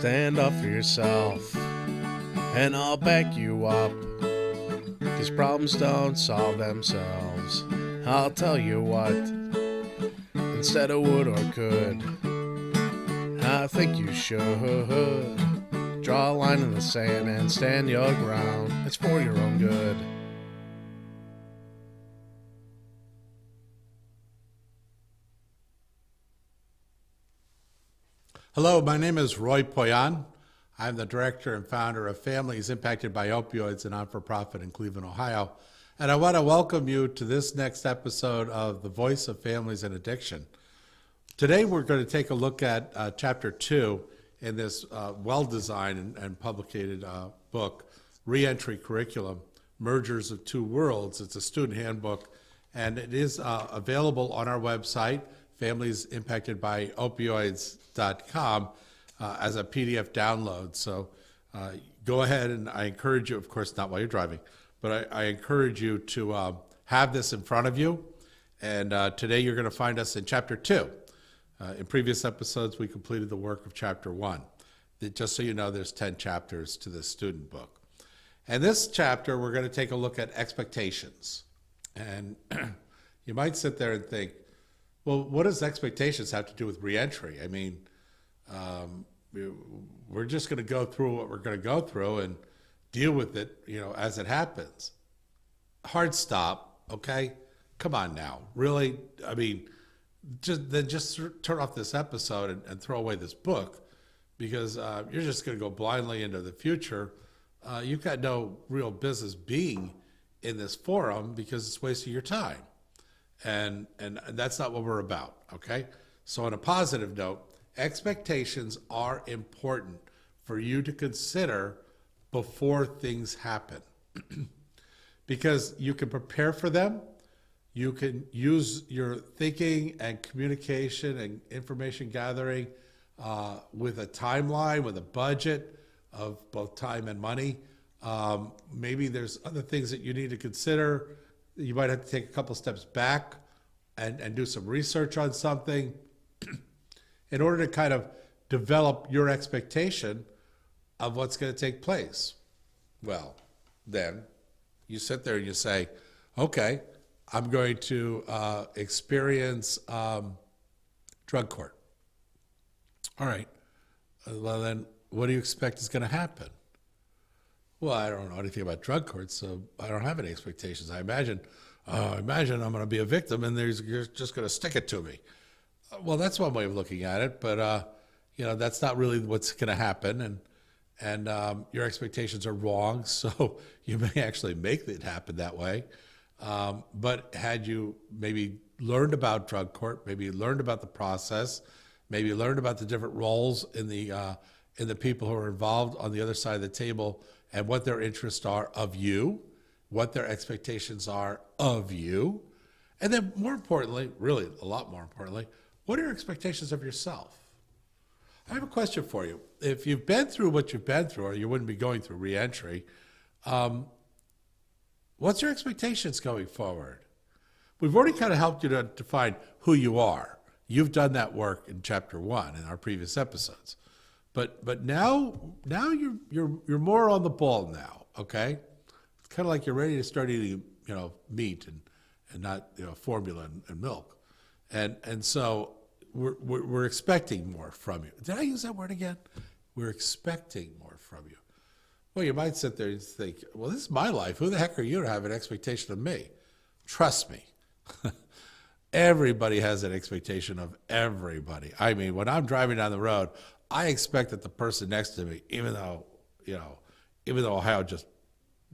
Stand up for yourself, and I'll back you up. 'Cause problems don't solve themselves. I'll tell you what, instead of would or could, I think you should draw a line in the sand and stand your ground. It's for your own good. Hello, my name is Roy Poyan. I'm the director and founder of Families Impacted by Opioids, a not-for-profit in Cleveland, Ohio. And I want to welcome you to this next episode of The Voice of Families and Addiction. Today we're going to take a look at Chapter 2 in this well-designed and publicated book, Reentry Curriculum, Mergers of Two Worlds. It's a student handbook, and it is available on our website, familiesimpactedbyopioids.com, as a PDF download. So go ahead, and I encourage you, of course not while you're driving, but I encourage you to have this in front of you. And today you're going to find us in Chapter 2. In previous episodes, we completed the work of Chapter 1. Just so you know, there's 10 chapters to this student book. And this chapter, we're going to take a look at expectations. And you might sit there and think, well, what does expectations have to do with reentry? I mean, we're just going to go through what we're going to go through and deal with it, as it happens. Hard stop, okay? Come on now, really? I mean, just turn off this episode and throw away this book, because you're just going to go blindly into the future. You've got no real business being in this forum because it's wasting your time. And that's not what we're about, okay? So on a positive note, expectations are important for you to consider before things happen. Because you can prepare for them, you can use your thinking and communication and information gathering with a timeline, with a budget of both time and money. Maybe there's other things that you need to consider. You might have to take a couple steps back and do some research on something in order to kind of develop your expectation of what's going to take place. Well, then you sit there and you say, okay, I'm going to experience drug court. All right. Well, then what do you expect is going to happen? Well, I don't know anything about drug courts, so I don't have any expectations. I imagine I'm going to be a victim, and you're just going to stick it to me. Well, that's one way of looking at it, but that's not really what's going to happen, and your expectations are wrong. So you may actually make it happen that way. But had you maybe learned about drug court, maybe learned about the process, maybe learned about the different roles in the people who are involved on the other side of the table, and what their interests are of you, what their expectations are of you, and then more importantly, really a lot more importantly, what are your expectations of yourself? I have a question for you. If you've been through what you've been through, or you wouldn't be going through reentry, what's your expectations going forward? We've already kind of helped you to define who you are. You've done that work in Chapter 1 in our previous episodes. But now you're more on the ball now, okay? It's kind of like you're ready to start eating, meat and not, formula and milk. And so we're expecting more from you. Did I use that word again? We're expecting more from you. Well, you might sit there and think, well, this is my life. Who the heck are you to have an expectation of me? Trust me. Everybody has an expectation of everybody. I mean, when I'm driving down the road, I expect that the person next to me, even though Ohio just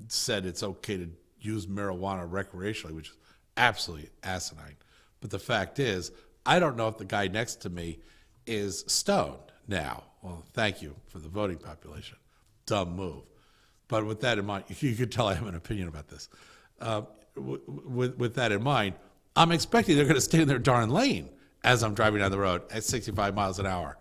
said it's okay to use marijuana recreationally, which is absolutely asinine. But the fact is, I don't know if the guy next to me is stoned now. Well, thank you for the voting population. Dumb move. But with that in mind, you could tell I have an opinion about this. With that in mind, I'm expecting they're going to stay in their darn lane as I'm driving down the road at 65 miles an hour.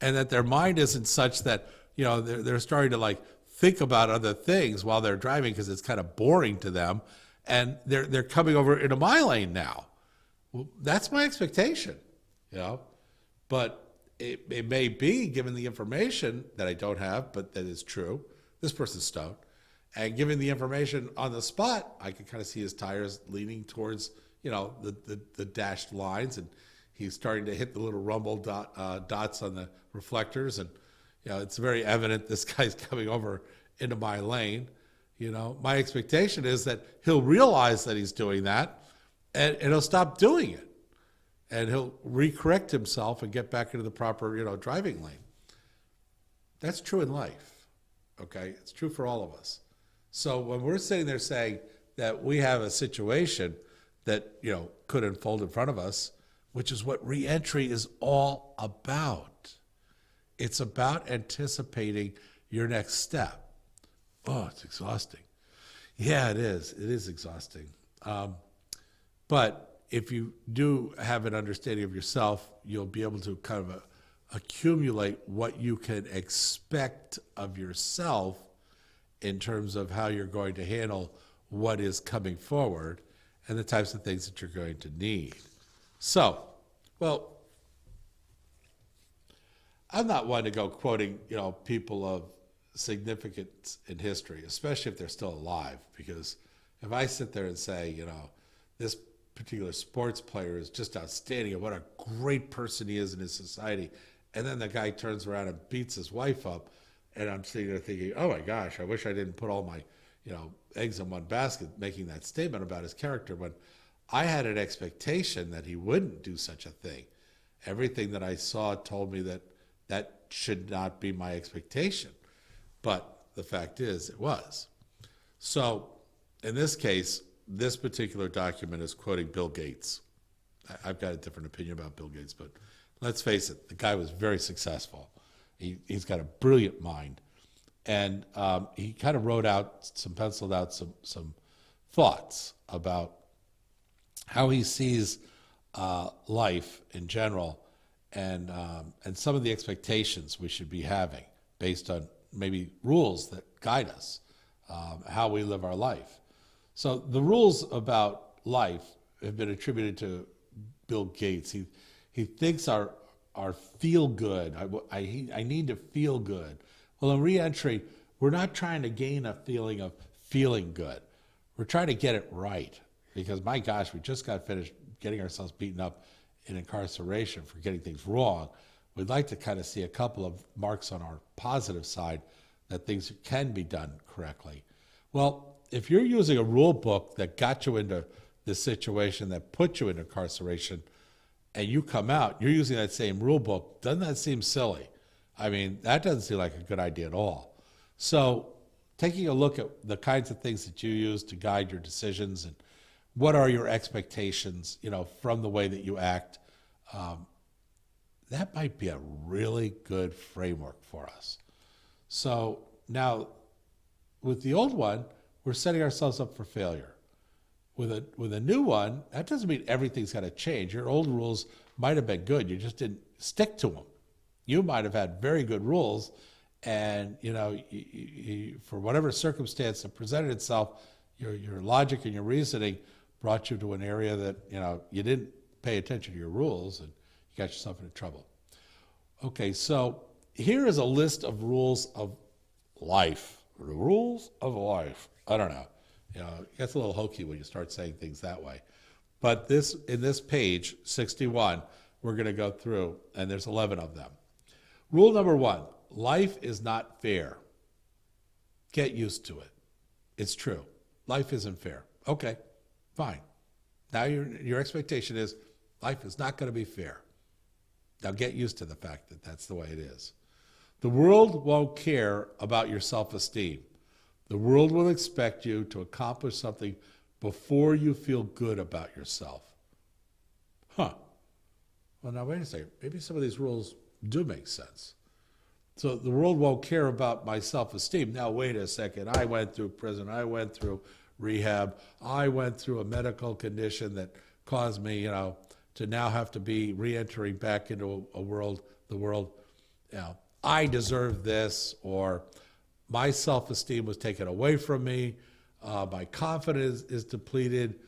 And that their mind isn't such that, they're starting to think about other things while they're driving because it's kind of boring to them. And they're coming over into my lane now. Well, that's my expectation, But it may be, given the information that I don't have, but that is true. This person's stoned. And given the information on the spot, I can kind of see his tires leaning towards, the dashed lines, and he's starting to hit the little rumble dots on the reflectors. And, it's very evident this guy's coming over into my lane. My expectation is that he'll realize that he's doing that, and he'll stop doing it. And he'll recorrect himself and get back into the proper, driving lane. That's true in life, okay? It's true for all of us. So when we're sitting there saying that we have a situation that, could unfold in front of us, which is what reentry is all about. It's about anticipating your next step. Oh, it's exhausting. Yeah, it is. It is exhausting. But if you do have an understanding of yourself, you'll be able to kind of accumulate what you can expect of yourself in terms of how you're going to handle what is coming forward and the types of things that you're going to need. So, well, I'm not one to go quoting, people of significance in history, especially if they're still alive, because if I sit there and say, this particular sports player is just outstanding and what a great person he is in his society, and then the guy turns around and beats his wife up, and I'm sitting there thinking, oh my gosh, I wish I didn't put all my eggs in one basket making that statement about his character, when I had an expectation that he wouldn't do such a thing. Everything that I saw told me that that should not be my expectation, but the fact is it was. So in this case, this particular document is quoting Bill Gates. I've got a different opinion about Bill Gates, but let's face it, the guy was very successful. He's got a brilliant mind. And he kind of penciled out some thoughts about how he sees life in general, and some of the expectations we should be having based on maybe rules that guide us, how we live our life. So the rules about life have been attributed to Bill Gates. He thinks our feel good. I need to feel good. Well, in reentry, we're not trying to gain a feeling of feeling good. We're trying to get it right, because my gosh, we just got finished getting ourselves beaten up in incarceration for getting things wrong. We'd like to kind of see a couple of marks on our positive side that things can be done correctly. Well, if you're using a rule book that got you into this situation, that put you in incarceration, and you come out, you're using that same rule book, doesn't that seem silly? I mean, that doesn't seem like a good idea at all. So taking a look at the kinds of things that you use to guide your decisions, and what are your expectations, from the way that you act, that might be a really good framework for us. So now, with the old one, we're setting ourselves up for failure. With a new one, that doesn't mean everything's got to change. Your old rules might have been good. You just didn't stick to them. You might have had very good rules, and for whatever circumstance that presented itself, your logic and your reasoning brought you to an area that you didn't pay attention to your rules, and you got yourself into trouble. Okay, so here is a list of rules of life. The rules of life. I don't know. It gets a little hokey when you start saying things that way. But in this page 61, we're going to go through, and there's 11 of them. Rule number 1, life is not fair. Get used to it. It's true. Life isn't fair. Okay, fine. Now your expectation is life is not going to be fair. Now get used to the fact that that's the way it is. The world won't care about your self-esteem. The world will expect you to accomplish something before you feel good about yourself. Well, now wait a second. Maybe some of these rules do make sense. So the world won't care about my self-esteem. Now wait a second. I went through prison. I went through rehab. I went through a medical condition that caused me, to now have to be re-entering back into the world. I deserve this, or my self-esteem was taken away from me. My confidence is depleted.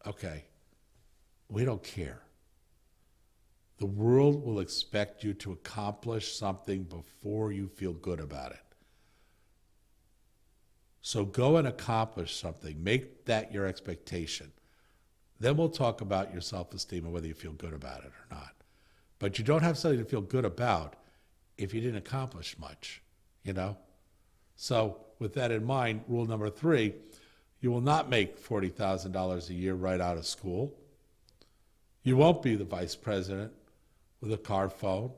Okay, we don't care. The world will expect you to accomplish something before you feel good about it. So go and accomplish something. Make that your expectation. Then we'll talk about your self-esteem and whether you feel good about it or not. But you don't have something to feel good about if you didn't accomplish much, you know? So with that in mind, rule number 3, you will not make $40,000 a year right out of school. You won't be the vice president with a car phone,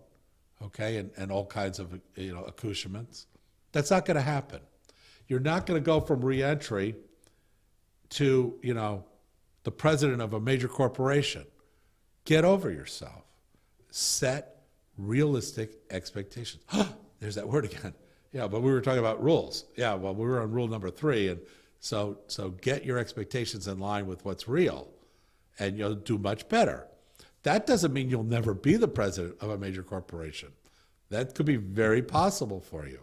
okay, and all kinds of accoutrements. That's not going to happen. You're not going to go from reentry to, the president of a major corporation. Get over yourself. Set realistic expectations. There's that word again. Yeah, but we were talking about rules. Yeah, well, we were on rule number 3, and so get your expectations in line with what's real, and you'll do much better. That doesn't mean you'll never be the president of a major corporation. That could be very possible for you.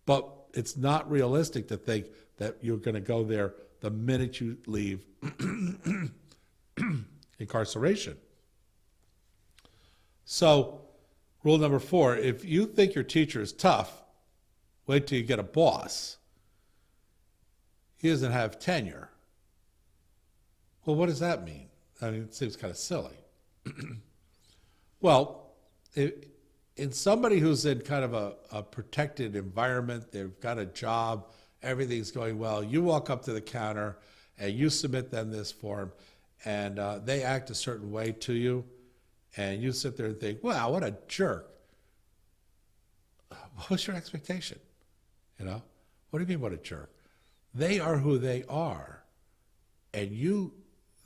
But it's not realistic to think that you're going to go there the minute you leave incarceration. So, rule number 4, if you think your teacher is tough, wait till you get a boss. He doesn't have tenure. Well, what does that mean? I mean, it seems kind of silly. Well, in somebody who's in kind of a protected environment, they've got a job, everything's going well, you walk up to the counter and you submit them this form, and they act a certain way to you, and you sit there and think, wow, what a jerk. What was your expectation? What do you mean, what a jerk? They are who they are, and you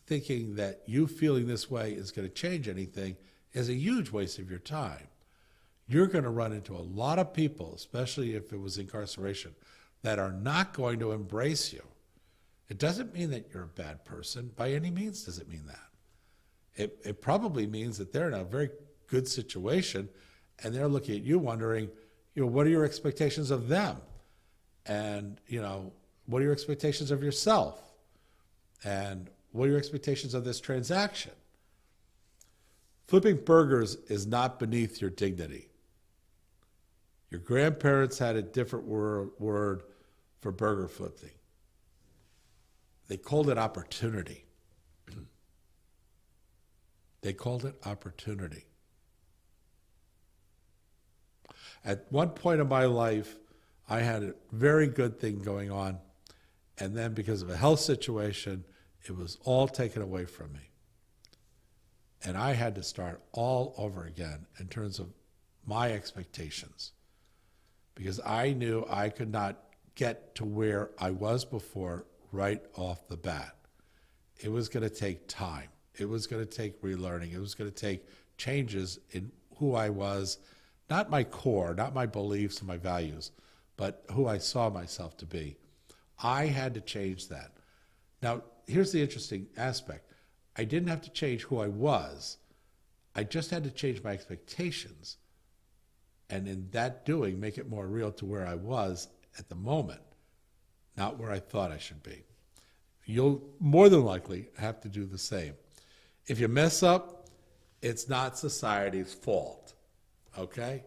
thinking that you feeling this way is going to change anything is a huge waste of your time. You're going to run into a lot of people, especially if it was incarceration, that are not going to embrace you. It doesn't mean that you're a bad person. By any means does it mean that. It probably means that they're in a very good situation, and they're looking at you wondering, what are your expectations of them? And, what are your expectations of yourself? And what are your expectations of this transaction? Flipping burgers is not beneath your dignity. Your grandparents had a different word for burger flipping. They called it opportunity. They called it opportunity. At one point in my life, I had a very good thing going on, and then because of a health situation, it was all taken away from me. And I had to start all over again in terms of my expectations, because I knew I could not get to where I was before right off the bat. It was going to take time. It was going to take relearning. It was going to take changes in who I was, not my core, not my beliefs and my values, but who I saw myself to be. I had to change that. Now, here's the interesting aspect. I didn't have to change who I was. I just had to change my expectations. And in that doing, make it more real to where I was at the moment, not where I thought I should be. You'll more than likely have to do the same. If you mess up, it's not society's fault, okay?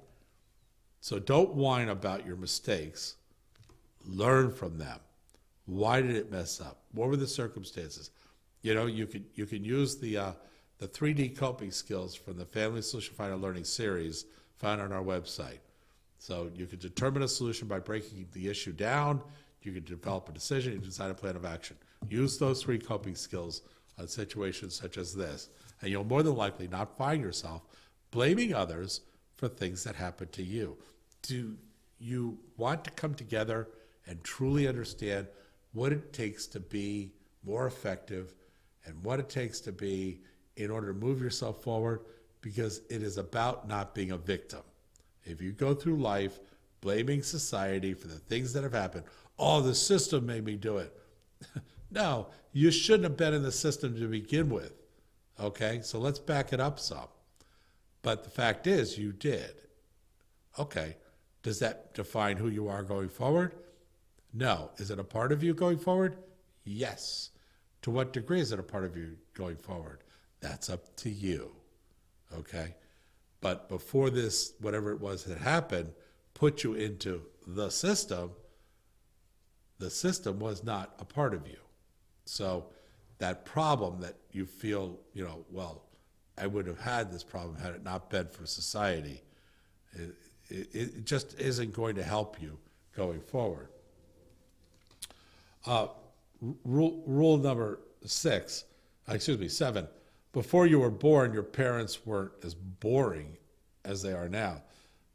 So don't whine about your mistakes. Learn from them. Why did it mess up? What were the circumstances? You can use the 3D coping skills from the Family Solution Finder Learning Series found on our website. So you can determine a solution by breaking the issue down. You can develop a decision. You can design a plan of action. Use those 3 coping skills on situations such as this, and you'll more than likely not find yourself blaming others for things that happen to you. Do you want to come together and truly understand what it takes to be more effective and what it takes to be in order to move yourself forward? Because it is about not being a victim. If you go through life blaming society for the things that have happened, oh, the system made me do it. No, you shouldn't have been in the system to begin with. Okay, so let's back it up some. But the fact is, you did. Okay, does that define who you are going forward? No. Is it a part of you going forward? Yes. To what degree is it a part of you going forward? That's up to you. okay? But before this, whatever it was that happened, put you into the system was not a part of you. So that problem that you feel, well, I would have had this problem had it not been for society, it just isn't going to help you going forward. Rule number 7. Before you were born, your parents weren't as boring as they are now.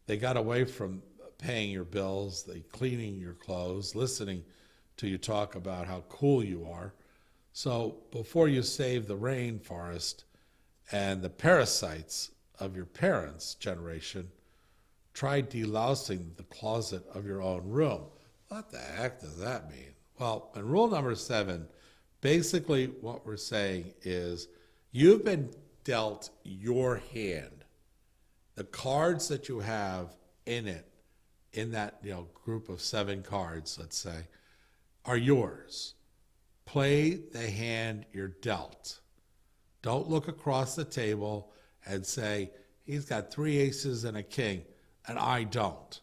They got away from paying your bills, cleaning your clothes, listening to you talk about how cool you are. So before you save the rainforest and the parasites of your parents' generation, try delousing the closet of your own room. What the heck does that mean? Well, in rule number 7, basically what we're saying is you've been dealt your hand. The cards that you have in it, in that group of 7 cards, let's say, are yours. Play the hand you're dealt. Don't look across the table and say, he's got 3 aces and a king, and I don't.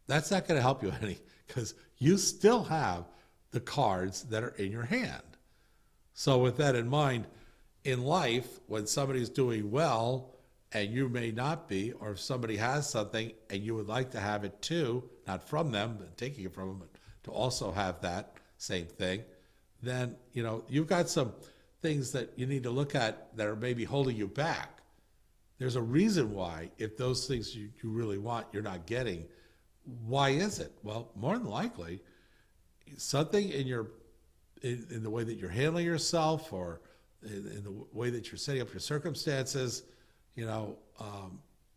That's not going to help you any, because you still have the cards that are in your hand. So with that in mind, in life, when somebody's doing well and you may not be, or if somebody has something and you would like to have it too, not from them, but taking it from them, but to also have that same thing, then you've got some things that you need to look at that are maybe holding you back. There's a reason why, if those things you really want, you're not getting. Why is it? Well, more than likely, something in the way that you're handling yourself, or in the way that you're setting up your circumstances,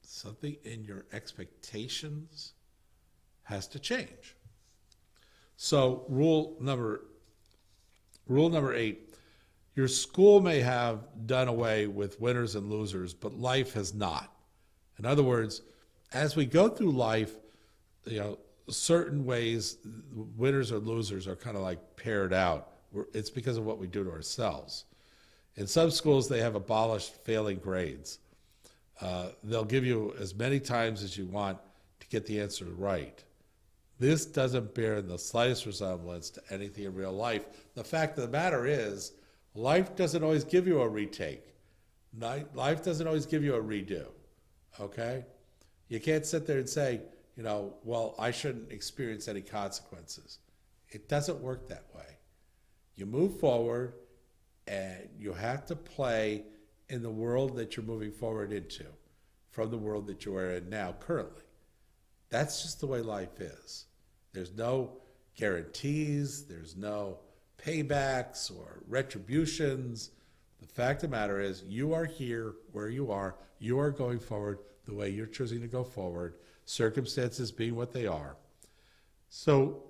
something in your expectations has to change. So rule number 8, your school may have done away with winners and losers, but life has not. In other words, as we go through life, certain ways winners or losers are kind of like paired out. It's because of what we do to ourselves. In some schools, they have abolished failing grades. They'll give you as many times as you want to get the answer right. This doesn't bear the slightest resemblance to anything in real life. The fact of the matter is, life doesn't always give you a retake. Life doesn't always give you a redo, okay? You can't sit there and say, well, I shouldn't experience any consequences. It doesn't work that way. You move forward, and you have to play in the world that you're moving forward into, from the world that you are in now, currently. That's just the way life is. There's no guarantees, there's no paybacks or retributions. The fact of the matter is, you are here where you are going forward the way you're choosing to go forward, circumstances being what they are. So,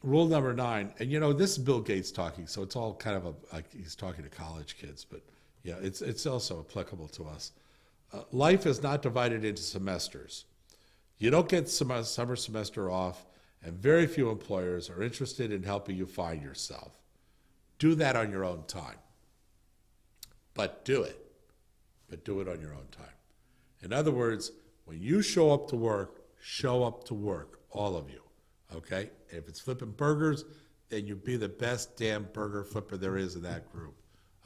rule number 9, and this is Bill Gates talking, so it's all kind of like he's talking to college kids, but yeah, it's also applicable to us. Life is not divided into semesters. You don't get summer semester off, and very few employers are interested in helping you find yourself. Do that on your own time. But do it. But do it on your own time. In other words, when you show up to work, all of you, okay? If it's flipping burgers, then you be the best damn burger flipper there is in that group,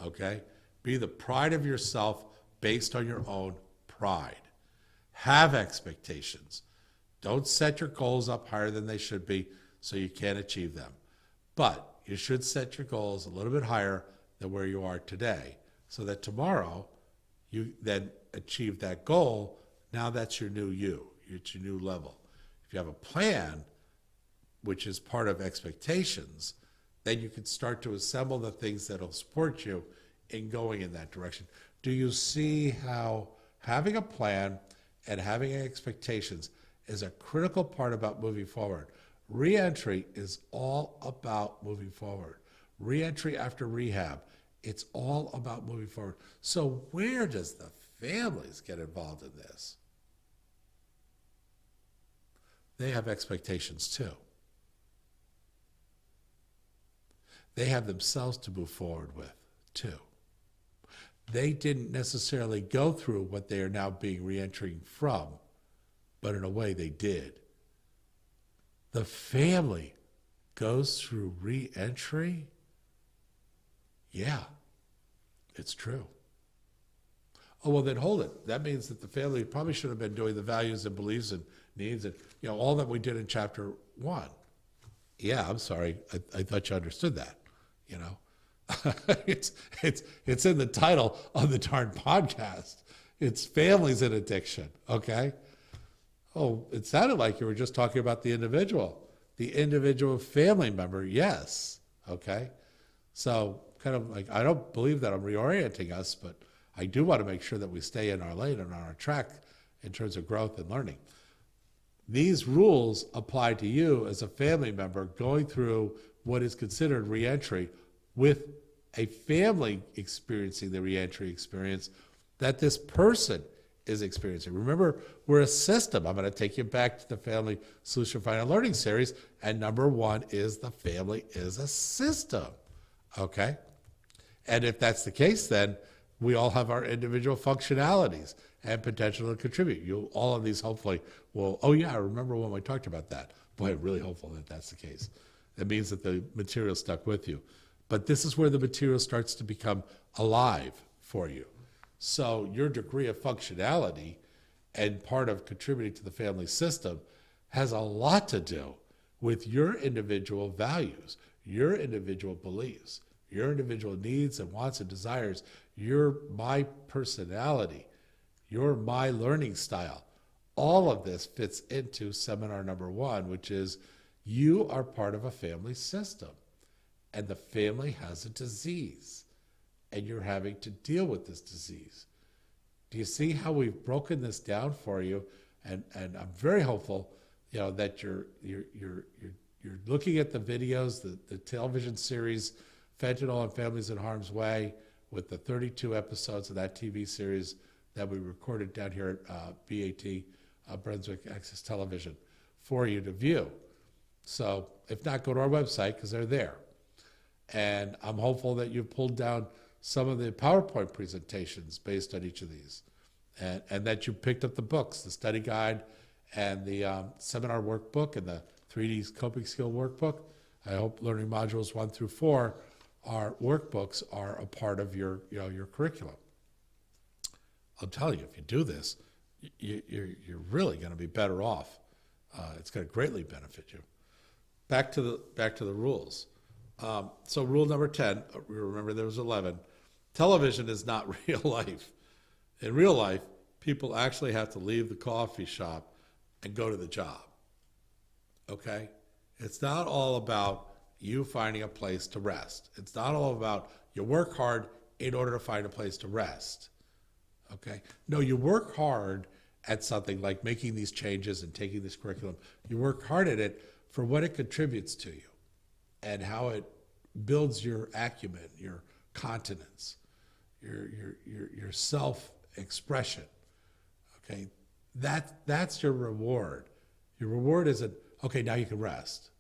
okay? Be the pride of yourself based on your own pride. Have expectations. Don't set your goals up higher than they should be so you can't achieve them. But you should set your goals a little bit higher than where you are today so that tomorrow you then achieve that goal. Now that's your new you. It's your new level. If you have a plan, which is part of expectations, then you can start to assemble the things that will support you in going in that direction. Do you see how having a plan and having expectations is a critical part about moving forward? Reentry is all about moving forward. Reentry after rehab, it's all about moving forward. So where does the families get involved in this? They have expectations too. They have themselves to move forward with too. they didn't necessarily go through what they are now being reentering from, but in a way they did. The family goes through reentry? Yeah, it's true. Oh, well, then hold it. That means that the family probably should have been doing the values and beliefs and needs and, all that we did in chapter 1. Yeah, I'm sorry. I thought you understood that, it's in the title of the darn podcast. It's families and addiction, okay? Oh, it sounded like you were just talking about the individual family member. Yes, okay? So kind of like, I don't believe that I'm reorienting us, but I do want to make sure that we stay in our lane and on our track in terms of growth and learning. These rules apply to you as a family member going through what is considered reentry with a family experiencing the reentry experience that this person is experiencing. Remember, we're a system. I'm going to take you back to the Family Solution Final Learning Series, and number 1 is the family is a system, okay? And if that's the case, then we all have our individual functionalities and potential to contribute. All of these hopefully will, oh yeah, I remember when we talked about that. Boy, I'm really hopeful that that's the case. That means that the material stuck with you. But this is where the material starts to become alive for you. So your degree of functionality and part of contributing to the family system has a lot to do with your individual values, your individual beliefs, your individual needs and wants and desires, my personality, my learning style. All of this fits into seminar number 1, which is you are part of a family system, and the family has a disease, and you're having to deal with this disease. Do you see how we've broken this down for you? And I'm very hopeful, that you're looking at the videos, the television series, Fentanyl and Families in Harm's Way, with the 32 episodes of that TV series that we recorded down here at BAT, Brunswick Access Television, for you to view. So if not, go to our website because they're there. And I'm hopeful that you've pulled down some of the PowerPoint presentations based on each of these, and that you picked up the books, the study guide and the seminar workbook and the 3D coping skill workbook. I hope learning modules 1 through 4 workbooks are a part of your curriculum. I'll tell you, if you do this, you're really going to be better off. It's going to greatly benefit you. Back to the rules. So rule number 10, remember there was 11. Television is not real life. In real life, people actually have to leave the coffee shop and go to the job. Okay? It's not all about you finding a place to rest. It's not all about you work hard in order to find a place to rest. Okay? No, you work hard at something like making these changes and taking this curriculum. You work hard at it for what it contributes to you and how it builds your acumen, your continence, your self-expression. Okay? That's your reward. Your reward isn't, okay, now you can rest.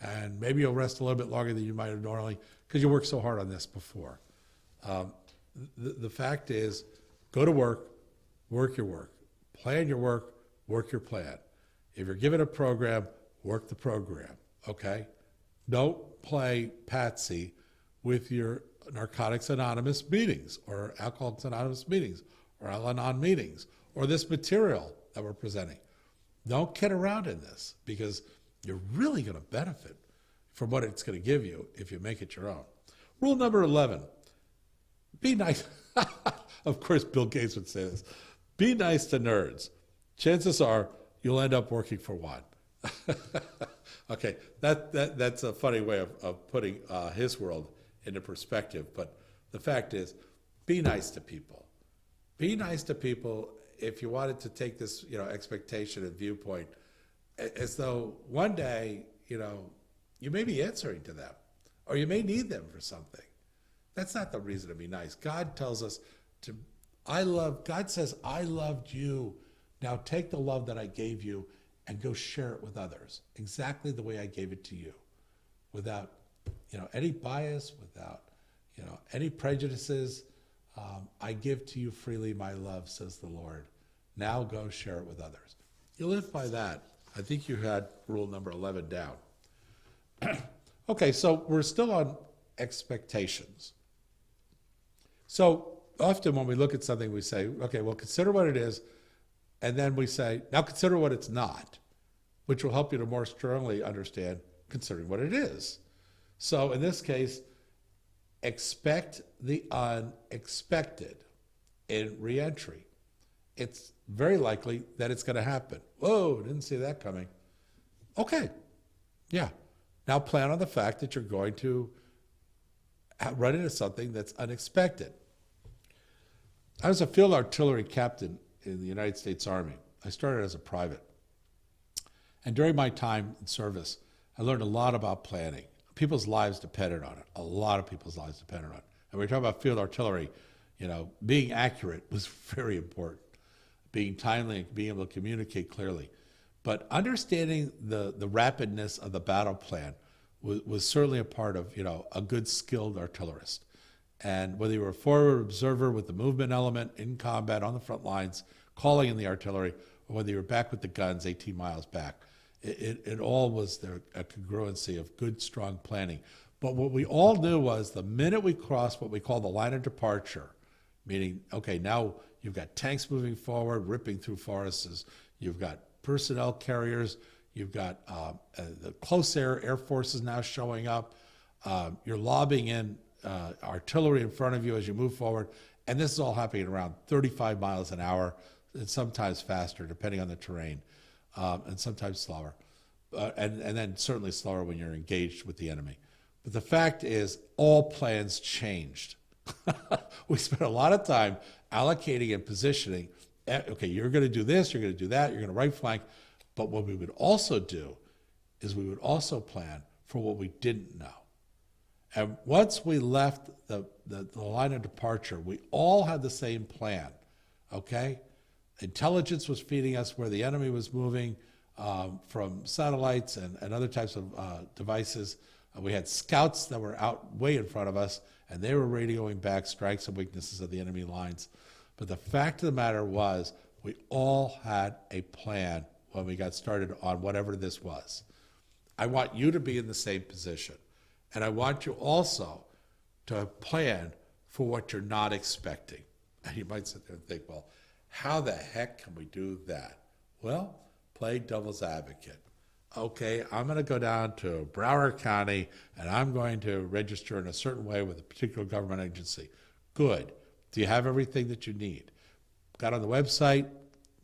And maybe you'll rest a little bit longer than you might have normally because you worked so hard on this before. The fact is, go to work your work. Plan your work your plan. If you're given a program, work the program, okay? Don't play patsy with your Narcotics Anonymous meetings or Alcoholics Anonymous meetings or Al-Anon meetings or this material that we're presenting. Don't kid around in this because you're really going to benefit from what it's going to give you if you make it your own. Rule number 11, be nice. Of course, Bill Gates would say this. Be nice to nerds. Chances are you'll end up working for one. Okay, that's a funny way of putting his world into perspective. But the fact is, be nice to people. Be nice to people if you wanted to take this, expectation and viewpoint as though one day, you may be answering to them or you may need them for something. That's not the reason to be nice. God tells us God says, I loved you. Now take the love that I gave you and go share it with others exactly the way I gave it to you without, any bias, without, any prejudices. I give to you freely my love, says the Lord. Now go share it with others. You live by that. I think you had rule number 11 down. Okay, so we're still on expectations. So often when we look at something, we say, okay, well, consider what it is. And then we say, now consider what it's not, which will help you to more strongly understand considering what it is. So in this case, expect the unexpected in reentry. It's very likely that it's going to happen. Whoa, didn't see that coming. Okay, yeah. Now plan on the fact that you're going to run into something that's unexpected. I was a field artillery captain in the United States Army. I started as a private. And during my time in service, I learned a lot about planning. People's lives depended on it. A lot of people's lives depended on it. And when we talk about field artillery, being accurate was very important. Being timely and being able to communicate clearly. But understanding the rapidness of the battle plan was certainly a part of, a good skilled artillerist. And whether you were a forward observer with the movement element in combat on the front lines, calling in the artillery, or whether you were back with the guns 18 miles back, it all was there, a congruency of good, strong planning. But what we all knew was the minute we crossed what we call the line of departure, meaning, okay, now you've got tanks moving forward, ripping through forests, you've got personnel carriers, you've got the close air forces now showing up, you're lobbing in artillery in front of you as you move forward, and this is all happening around 35 miles an hour, and sometimes faster depending on the terrain, and sometimes slower, and then certainly slower when you're engaged with the enemy. But the fact is, all plans changed. We spent a lot of time allocating and positioning. Okay, you're going to do this, you're going to do that, you're going to right flank. But what we would also do is we would also plan for what we didn't know. And once we left the line of departure, we all had the same plan, okay? Intelligence was feeding us where the enemy was moving from satellites and other types of devices. We had scouts that were out way in front of us, and they were radioing back strengths and weaknesses of the enemy lines. But the fact of the matter was, we all had a plan when we got started on whatever this was. I want you to be in the same position. And I want you also to plan for what you're not expecting. And you might sit there and think, well, how the heck can we do that? Well, play devil's advocate. Okay, I'm going to go down to Broward County and I'm going to register in a certain way with a particular government agency. Good. Do you have everything that you need? Got on the website.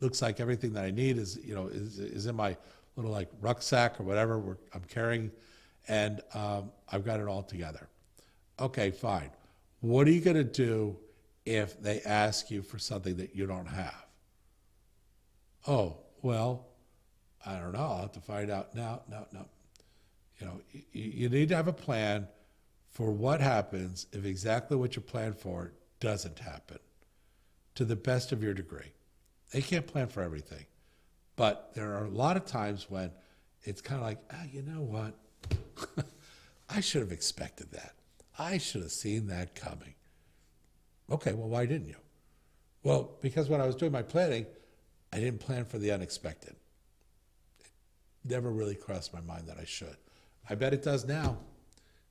Looks like everything that I need is in my little rucksack or whatever I'm carrying, and I've got it all together. Okay, fine. What are you going to do if they ask you for something that you don't have? Oh, well, I don't know. I'll have to find out. No. You need to have a plan for what happens if exactly what you planned for doesn't happen to the best of your degree. They can't plan for everything. But there are a lot of times when it's kind of like, you know what? I should have expected that. I should have seen that coming. Okay, well, why didn't you? Well, because when I was doing my planning, I didn't plan for the unexpected. It never really crossed my mind that I should. I bet it does now,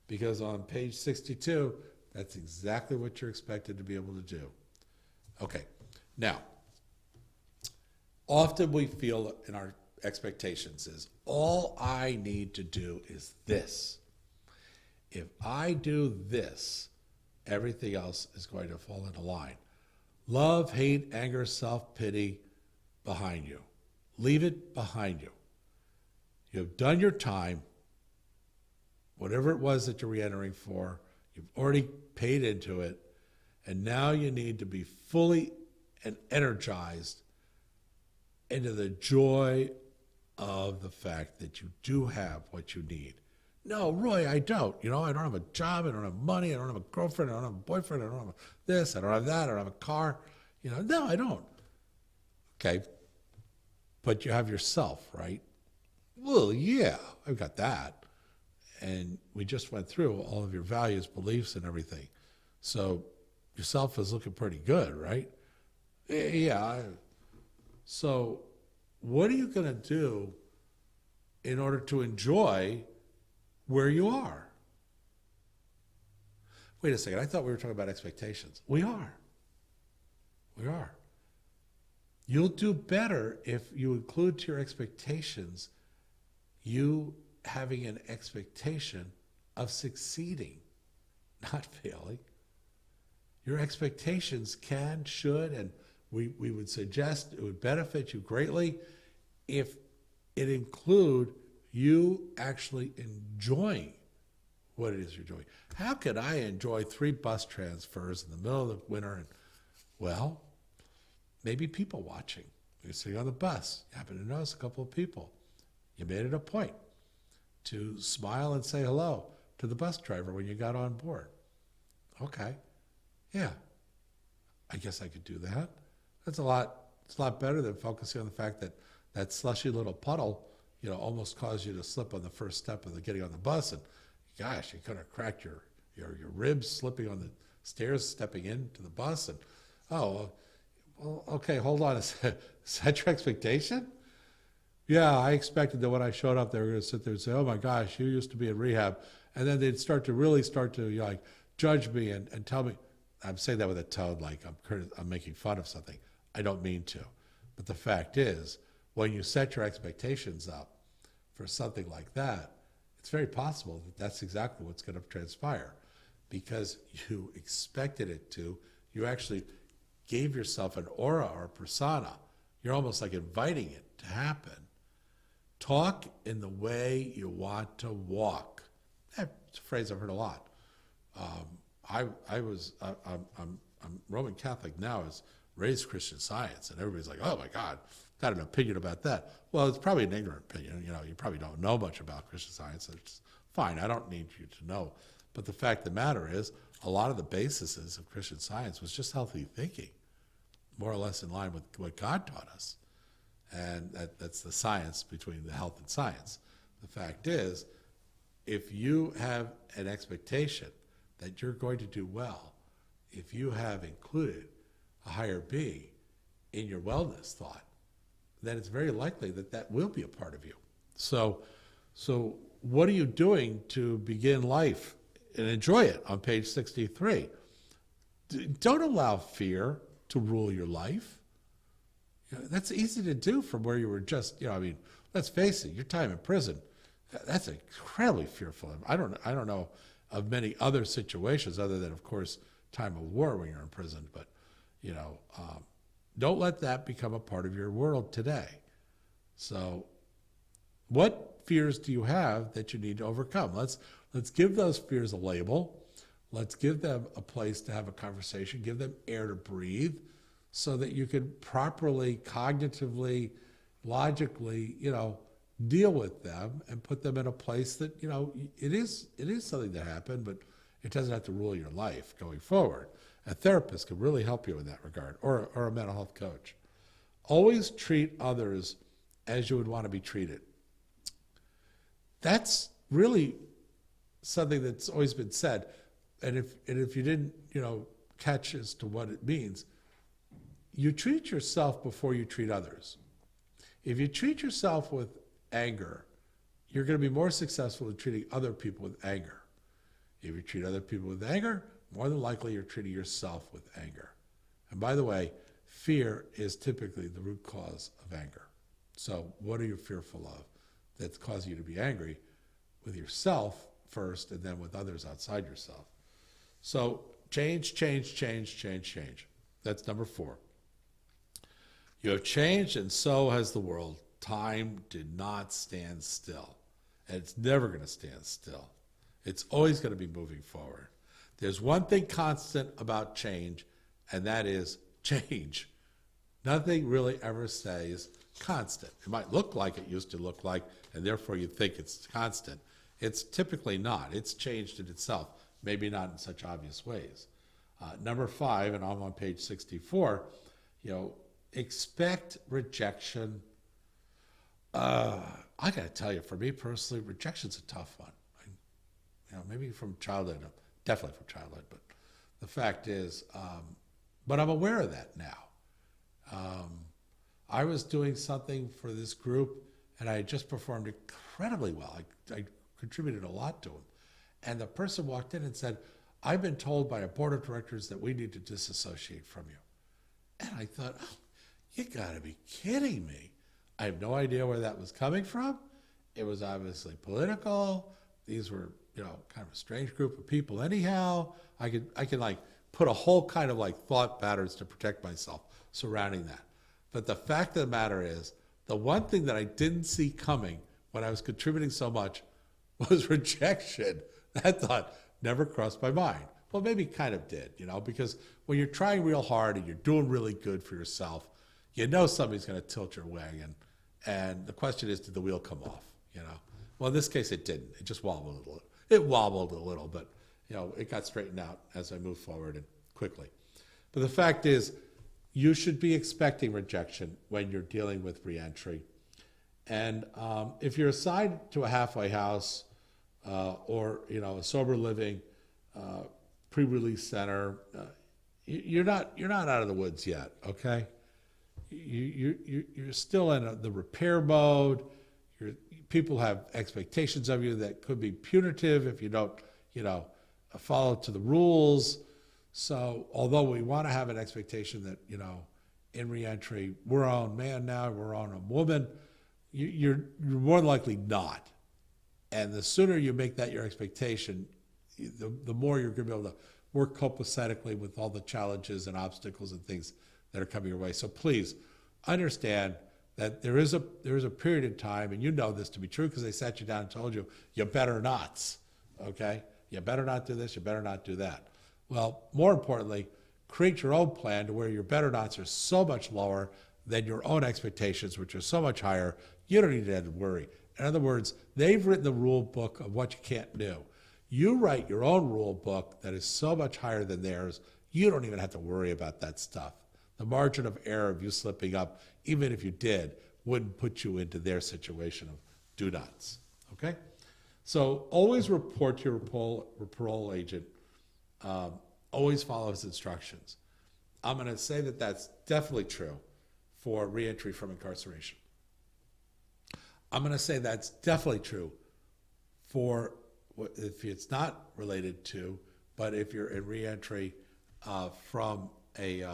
because on page 62, that's exactly what you're expected to be able to do. Okay, now, often we feel in our expectations is, all I need to do is this. If I do this, everything else is going to fall into line. Love, hate, anger, self-pity behind you. Leave it behind you. You've done your time, whatever it was that you're re-entering for, you've already paid into it, and now you need to be fully and energized into the joy of the fact that you do have what you need. No, Roy, I don't. I don't have a job, I don't have money, I don't have a girlfriend, I don't have a boyfriend, I don't have this, I don't have that, I don't have a car. No, I don't. Okay, but you have yourself, right? Well, yeah, I've got that. And we just went through all of your values, beliefs, and everything. So yourself is looking pretty good, right? Yeah. So, what are you going to do in order to enjoy where you are? Wait a second. I thought we were talking about expectations. We are. We are. You'll do better if you include to your expectations you having an expectation of succeeding, not failing. Your expectations can, should, and we would suggest it would benefit you greatly if it include you actually enjoying what it is you're doing. How could I enjoy 3 bus transfers in the middle of the winter? And, well, maybe people watching. You're sitting on the bus. You happen to notice a couple of people. You made it a point to smile and say hello to the bus driver when you got on board. Okay. Yeah. I guess I could do that. It's a lot better than focusing on the fact that that slushy little puddle, almost caused you to slip on the first step of getting on the bus, and gosh, you could have cracked your ribs slipping on the stairs, stepping into the bus, and well, okay, hold on. Is that your expectation? Yeah, I expected that when I showed up, they were going to sit there and say, "Oh my gosh, you used to be in rehab," and then they'd start to judge me and tell me. I'm saying that with a tone like I'm making fun of something. I don't mean to, but the fact is, when you set your expectations up for something like that, it's very possible that that's exactly what's going to transpire, because you expected it to. You actually gave yourself an aura or a persona. You're almost like inviting it to happen. Talk in the way you want to walk. That's a phrase I've heard a lot. I'm Roman Catholic now. I was raised Christian Science, and everybody's like, "Oh my God, got an opinion about that." Well, it's probably an ignorant opinion. You probably don't know much about Christian Science. It's fine. I don't need you to know. But the fact of the matter is, a lot of the bases of Christian Science was just healthy thinking, more or less in line with what God taught us. And that's the science between the health and science. The fact is, if you have an expectation that you're going to do well, if you have included a higher being in your wellness thought, then it's very likely that will be a part of you. So what are you doing to begin life and enjoy it on page 63? Don't allow fear to rule your life. That's easy to do from where you were just, let's face it, your time in prison, that's incredibly fearful. I don't know of many other situations other than, of course, time of war when you're in prison. But, don't let that become a part of your world today. So what fears do you have that you need to overcome? Let's give those fears a label. Let's give them a place to have a conversation, give them air to breathe so that you can properly, cognitively, logically, deal with them and put them in a place that, it is something that happened, but it doesn't have to rule your life going forward. A therapist can really help you in that regard, or a mental health coach. Always treat others as you would want to be treated. That's really something that's always been said. And if you didn't, catch as to what it means, you treat yourself before you treat others. If you treat yourself with anger, you're going to be more successful in treating other people with anger. If you treat other people with anger, more than likely you're treating yourself with anger. And by the way, fear is typically the root cause of anger. So what are you fearful of that's causing you to be angry with yourself first and then with others outside yourself? So change. That's number 4. You have changed, and so has the world. Time did not stand still, and it's never going to stand still. It's always going to be moving forward. There's one thing constant about change, and that is change. Nothing really ever stays constant. It might look like it used to look like, and therefore you think it's constant. It's typically not. It's changed in itself, maybe not in such obvious ways. Number 5, and I'm on page 64, expect rejection. I got to tell you, for me personally, rejection's a tough one. Maybe from childhood, definitely from childhood, but The fact is, but I'm aware of that now. I was doing something for this group, and I had just performed incredibly well. I contributed a lot to them. And the person walked in and said, I've been told by a board of directors that we need to disassociate from you. And I thought, oh, you gotta be kidding me. I have no idea where that was coming from. It was obviously political. These were, kind of a strange group of people anyhow. I could like put a whole kind of like thought patterns to protect myself surrounding that. But the fact of the matter is, the one thing that I didn't see coming when I was contributing so much was rejection. That thought never crossed my mind. Well, maybe kind of did, because when you're trying real hard and you're doing really good for yourself, somebody's going to tilt your wagon. And the question is, did the wheel come off? Well, in this case, it didn't. It just wobbled a little. It wobbled a little, but it got straightened out as I moved forward and quickly. But the fact is, you should be expecting rejection when you're dealing with reentry. And if you're assigned to a halfway house or a sober living pre-release center, you're not out of the woods yet. Okay, you're still in the repair mode. People have expectations of you that could be punitive if you don't follow to the rules. So although we want to have an expectation that, in reentry, we're our own man now, we're our own woman, you're more than likely not. And the sooner you make that your expectation, the more you're going to be able to work copacetically with all the challenges and obstacles and things that are coming your way. So please understand that there is a period of time, and you know this to be true because they sat you down and told you, you better nots, okay? You better not do this, you better not do that. Well, more importantly, create your own plan to where your better nots are so much lower than your own expectations, which are so much higher, you don't need to worry. In other words, they've written the rule book of what you can't do. You write your own rule book that is so much higher than theirs, you don't even have to worry about that stuff. The margin of error of you slipping up, even if you did, wouldn't put you into their situation of do nots, okay? So always report to your parole agent. Always follow his instructions. I'm going to say that that's definitely true for reentry from incarceration. I'm going to say that's definitely true for if it's not related to, but if you're in reentry from a,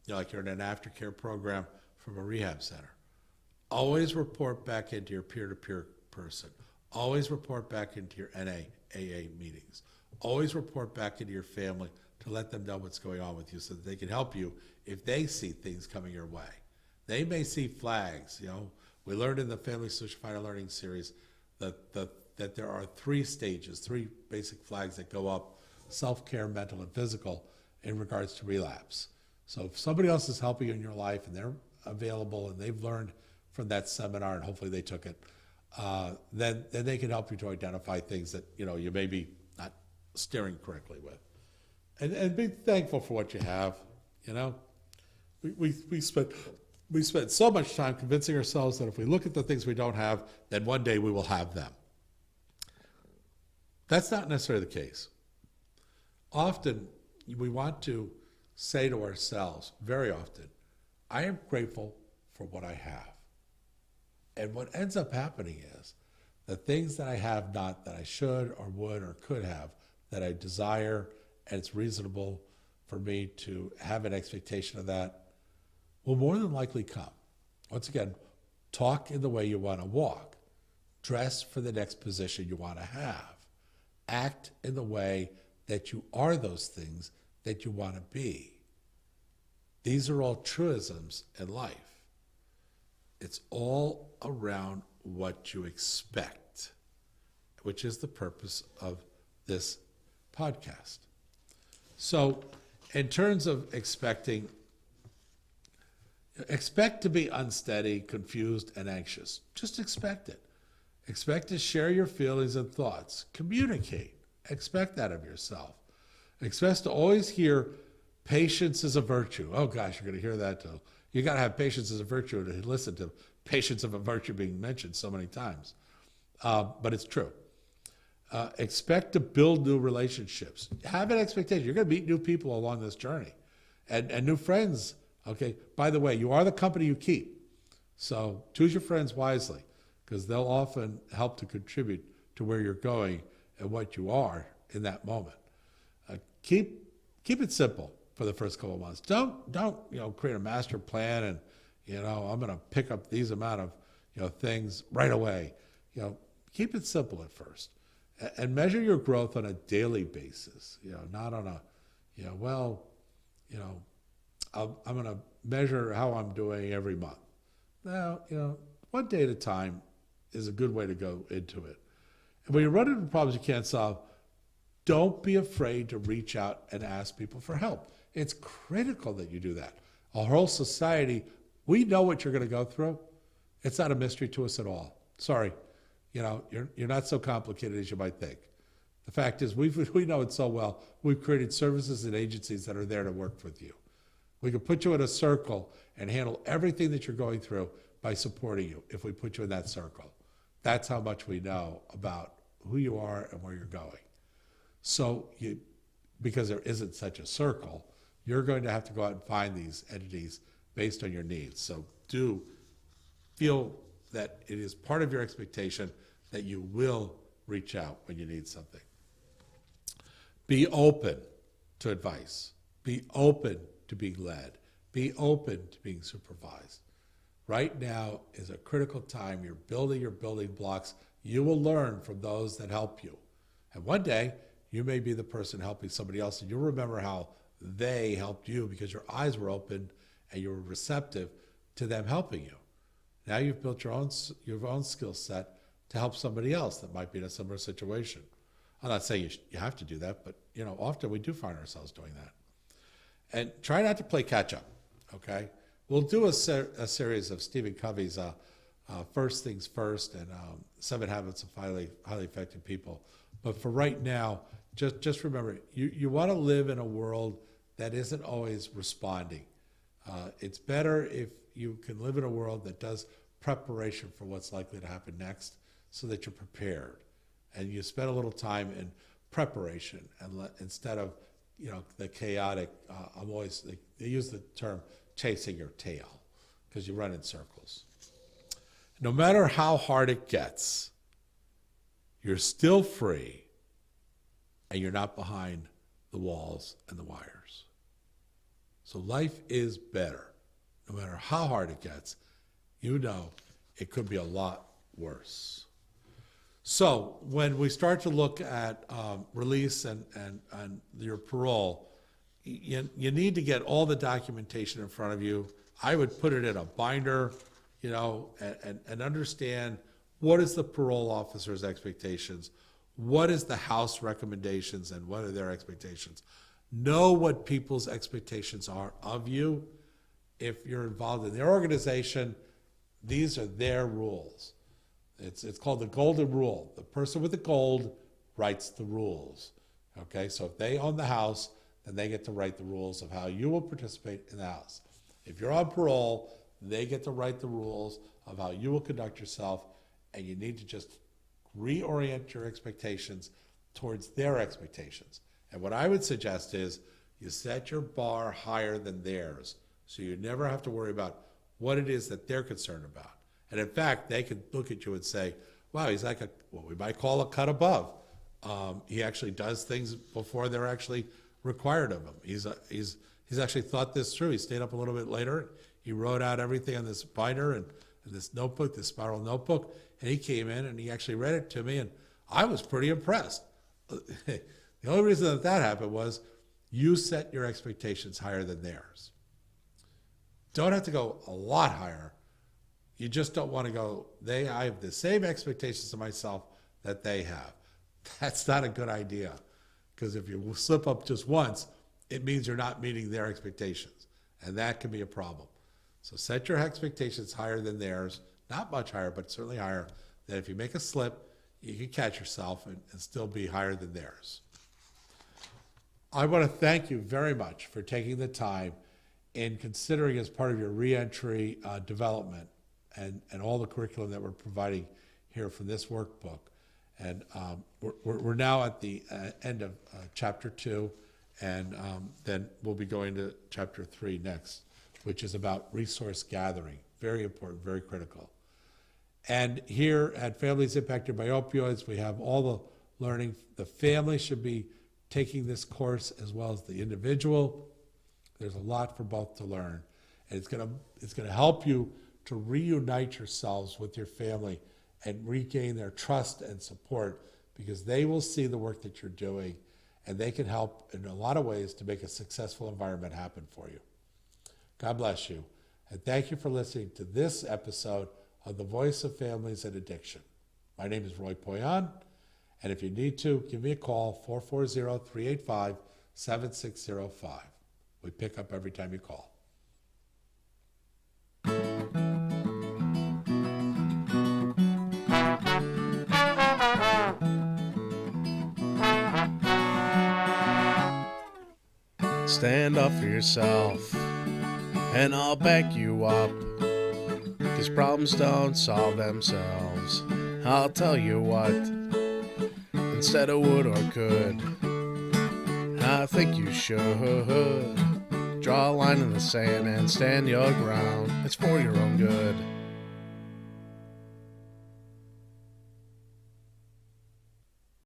like you're in an aftercare program from a rehab center. Always report back into your peer-to-peer person. Always report back into your NA, AA meetings. Always report back into your family to let them know what's going on with you so that they can help you if they see things coming your way. They may see flags. We learned in the Family Solution Finder Learning Series that there are 3 stages, 3 basic flags that go up: self-care, mental, and physical, in regards to relapse. So if somebody else is helping you in your life and they're available and they've learned from that seminar and hopefully they took it, then they can help you to identify things that you may be not steering correctly with. And be thankful for what you have. We spent so much time convincing ourselves that if we look at the things we don't have, then one day we will have them. That's not necessarily the case. Often we want to say to ourselves, very often, I am grateful for what I have. And what ends up happening is the things that I have not, that I should or would or could have, that I desire, and it's reasonable for me to have an expectation of that, will more than likely come. Once again, talk in the way you want to walk. Dress for the next position you want to have. Act in the way that you are those things that you want to be. These are all truisms in life. It's all around what you expect, which is the purpose of this podcast. So, in terms of expecting, expect to be unsteady, confused, and anxious. Just expect it. Expect to share your feelings and thoughts. Communicate. Expect that of yourself. Expect to always hear patience is a virtue. Oh gosh, you're going to hear that too. You got to have patience as a virtue to listen to patience of a virtue being mentioned so many times. But it's true. Expect to build new relationships. Have an expectation. You're going to meet new people along this journey and new friends. Okay. By the way, you are the company you keep. So choose your friends wisely because they'll often help to contribute to where you're going and what you are in that moment. Keep it simple for the first couple of months. Don't create a master plan and I'm going to pick up these amount of things right away. Keep it simple at first and measure your growth on a daily basis. Not on a I'm going to measure how I'm doing every month. Now, one day at a time is a good way to go into it. And when you run into problems you can't solve, don't be afraid to reach out and ask people for help. It's critical that you do that. Our whole society, we know what you're going to go through. It's not a mystery to us at all. Sorry, you're not so complicated as you might think. The fact is, we know it so well. We've created services and agencies that are there to work with you. We can put you in a circle and handle everything that you're going through by supporting you if we put you in that circle. That's how much we know about who you are and where you're going. So because there isn't such a circle, you're going to have to go out and find these entities based on your needs. So do feel that it is part of your expectation that you will reach out when you need something. Be open to advice. Be open to being led. Be open to being supervised. Right now is a critical time. You're building your building blocks. You will learn from those that help you. And one day, you may be the person helping somebody else, and you'll remember how they helped you because your eyes were open and you were receptive to them helping you. Now you've built your own skill set to help somebody else that might be in a similar situation. I'm not saying you have to do that, but often we do find ourselves doing that. And try not to play catch up. Okay, we'll do a series of Stephen Covey's First Things First and 7 Habits of Highly Effective People. But for right now, just remember, you want to live in a world that isn't always responding. It's better if you can live in a world that does preparation for what's likely to happen next so that you're prepared. And you spend a little time in preparation and instead of the chaotic, they use the term chasing your tail because you run in circles. No matter how hard it gets, you're still free and you're not behind the walls and the wires. So life is better. No matter how hard it gets, it could be a lot worse. So when we start to look at release and your parole, you need to get all the documentation in front of you. I would put it in a binder, and understand what is the parole officer's expectations, what is the House recommendations, and what are their expectations. Know what people's expectations are of you. If you're involved in their organization, these are their rules. It's called the golden rule. The person with the gold writes the rules. Okay, so if they own the house, then they get to write the rules of how you will participate in the house. If you're on parole, they get to write the rules of how you will conduct yourself, and you need to just reorient your expectations towards their expectations. And what I would suggest is you set your bar higher than theirs, so you never have to worry about what it is that they're concerned about. And in fact, they could look at you and say, wow, he's like what we might call a cut above. He actually does things before they're actually required of him. He's actually thought this through. He stayed up a little bit later. He wrote out everything on this binder and this notebook, this spiral notebook, and he came in and he actually read it to me, and I was pretty impressed. The only reason that happened was you set your expectations higher than theirs. Don't have to go a lot higher. You just don't want to go, I have the same expectations of myself that they have. That's not a good idea, because if you slip up just once, it means you're not meeting their expectations, and that can be a problem. So set your expectations higher than theirs, not much higher, but certainly higher, that if you make a slip, you can catch yourself and still be higher than theirs. I want to thank you very much for taking the time in considering as part of your reentry development and all the curriculum that we're providing here from this workbook. And we're now at the end of chapter 2, and then we'll be going to chapter 3 next, which is about resource gathering. Very important, very critical. And here at Families Impacted by Opioids, we have all the learning. The family should be taking this course as well as the individual. There's a lot for both to learn. And it's gonna help you to reunite yourselves with your family and regain their trust and support, because they will see the work that you're doing and they can help in a lot of ways to make a successful environment happen for you. God bless you. And thank you for listening to this episode of The Voice of Families and Addiction. My name is Roy Poyan, and if you need to, give me a call, 440-385-7605. We pick up every time you call. Stand up for yourself, and I'll back you up, 'cause problems don't solve themselves. I'll tell you what, instead of would or could, I think you should draw a line in the sand and stand your ground. It's for your own good.